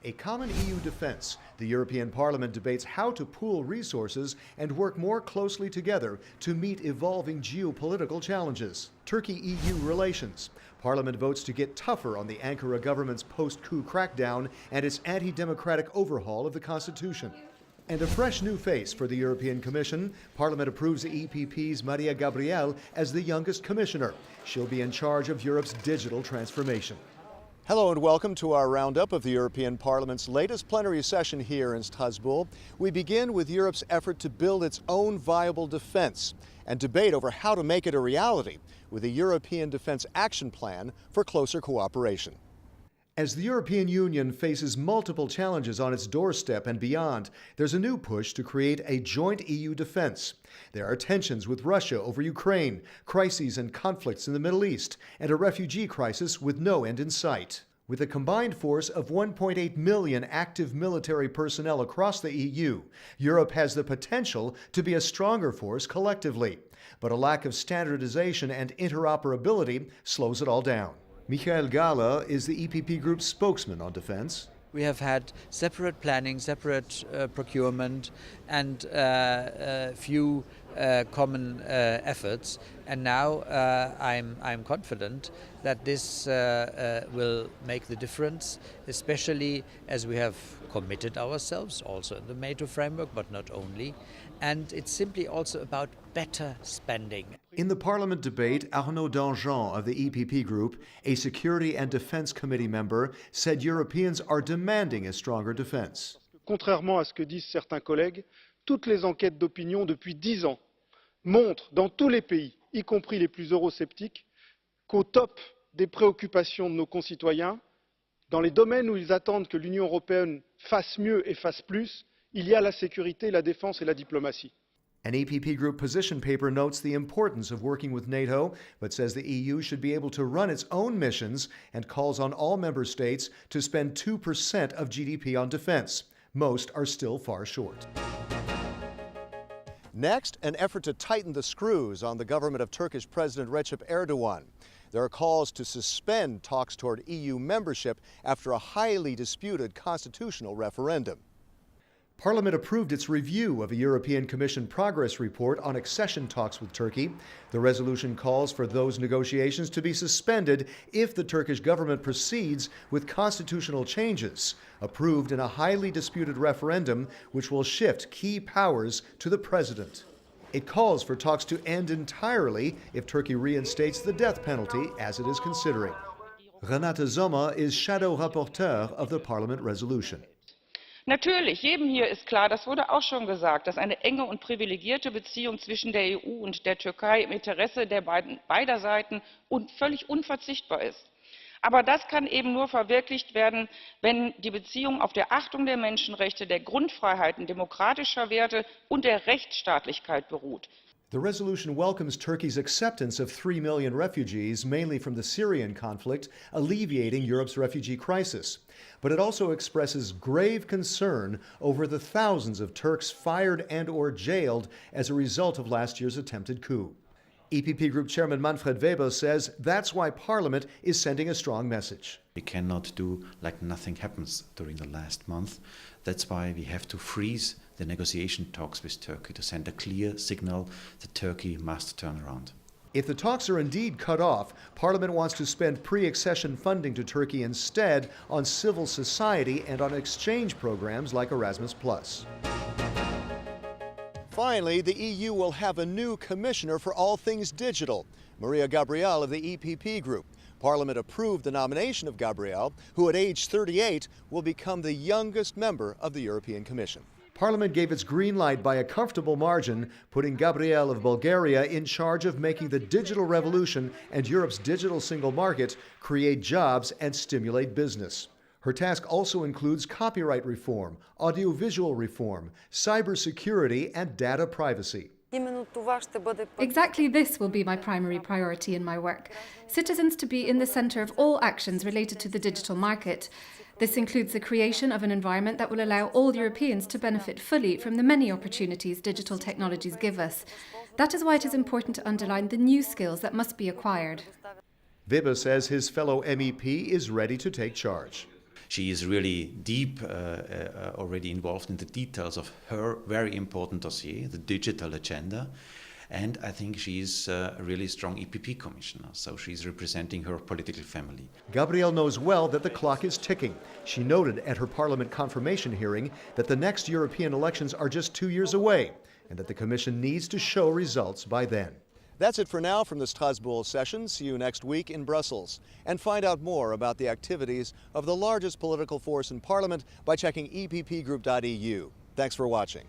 A common EU defense. The European Parliament debates how to pool resources and work more closely together to meet evolving geopolitical challenges. Turkey-EU relations. Parliament votes to get tougher on the Ankara government's post-coup crackdown and its anti-democratic overhaul of the constitution. And a fresh new face for the European Commission. Parliament approves the EPP's Mariya Gabriel as the youngest commissioner. She'll be in charge of Europe's digital transformation. Hello and welcome to our roundup of the European Parliament's latest plenary session here in Strasbourg. We begin with Europe's effort to build its own viable defense and debate over how to make it a reality with a European Defense Action Plan for closer cooperation. As the European Union faces multiple challenges on its doorstep and beyond, there's a new push to create a joint EU defense. There are tensions with Russia over Ukraine, crises and conflicts in the Middle East, and a refugee crisis with no end in sight. With a combined force of 1.8 million active military personnel across the EU, Europe has the potential to be a stronger force collectively. But a lack of standardization and interoperability slows it all down. Michael Gahler is the EPP Group's spokesman on defense. We have had separate planning, separate procurement, and few common efforts. And now I'm confident that this will make the difference, especially as we have committed ourselves also in the NATO framework, but not only. And it's simply also about better spending. In the Parliament debate, Arnaud Danjean of the EPP Group, a Security and Defense Committee member, said Europeans are demanding a stronger defense. Contrairement à ce que disent certains collègues, toutes les enquêtes d'opinion depuis 10 ans montrent dans tous les pays, y compris les plus eurosceptiques, qu'au top des préoccupations de nos concitoyens, dans les domaines où ils attendent que l'Union européenne fasse mieux et fasse plus, il y a la sécurité, la défense et la diplomatie. An EPP Group position paper notes the importance of working with NATO, but says the EU should be able to run its own missions and calls on all member states to spend 2% of GDP on defense. Most are still far short. Next, an effort to tighten the screws on the government of Turkish President Recep Erdogan. There are calls to suspend talks toward EU membership after a highly disputed constitutional referendum. Parliament approved its review of a European Commission progress report on accession talks with Turkey. The resolution calls for those negotiations to be suspended if the Turkish government proceeds with constitutional changes, approved in a highly disputed referendum which will shift key powers to the president. It calls for talks to end entirely if Turkey reinstates the death penalty, as it is considering. Renate Sommer is shadow rapporteur of the Parliament resolution. Natürlich, jedem hier ist klar, das wurde auch schon gesagt, dass eine enge und privilegierte Beziehung zwischen der EU und der Türkei im Interesse beider Seiten völlig unverzichtbar ist. Aber das kann eben nur verwirklicht werden, wenn die Beziehung auf der Achtung der Menschenrechte, der Grundfreiheiten, demokratischer Werte und der Rechtsstaatlichkeit beruht. The resolution welcomes Turkey's acceptance of 3 million refugees, mainly from the Syrian conflict, alleviating Europe's refugee crisis. But it also expresses grave concern over the thousands of Turks fired and/or jailed as a result of last year's attempted coup. EPP Group Chairman Manfred Weber says that's why Parliament is sending a strong message. We cannot do like nothing happens during the last month. That's why we have to freeze the negotiation talks with Turkey to send a clear signal that Turkey must turn around. If the talks are indeed cut off, Parliament wants to spend pre-accession funding to Turkey instead on civil society and on exchange programs like Erasmus+. Finally, the EU will have a new commissioner for all things digital, Mariya Gabriel of the EPP Group. Parliament approved the nomination of Gabriel, who at age 38 will become the youngest member of the European Commission. Parliament gave its green light by a comfortable margin, putting Gabriel of Bulgaria in charge of making the digital revolution and Europe's digital single market create jobs and stimulate business. Her task also includes copyright reform, audiovisual reform, cybersecurity, and data privacy. Exactly this will be my primary priority in my work. Citizens to be in the centre of all actions related to the digital market. This includes the creation of an environment that will allow all Europeans to benefit fully from the many opportunities digital technologies give us. That is why it is important to underline the new skills that must be acquired. Weber says his fellow MEP is ready to take charge. She is really deep already involved in the details of her very important dossier, the digital agenda. And I think she's a really strong EPP commissioner, so she's representing her political family. Gabriel knows well that the clock is ticking. She noted at her parliament confirmation hearing that the next European elections are just 2 years away and that the Commission needs to show results by then. That's it for now from the Strasbourg session. See you next week in Brussels. And find out more about the activities of the largest political force in Parliament by checking eppgroup.eu. Thanks for watching.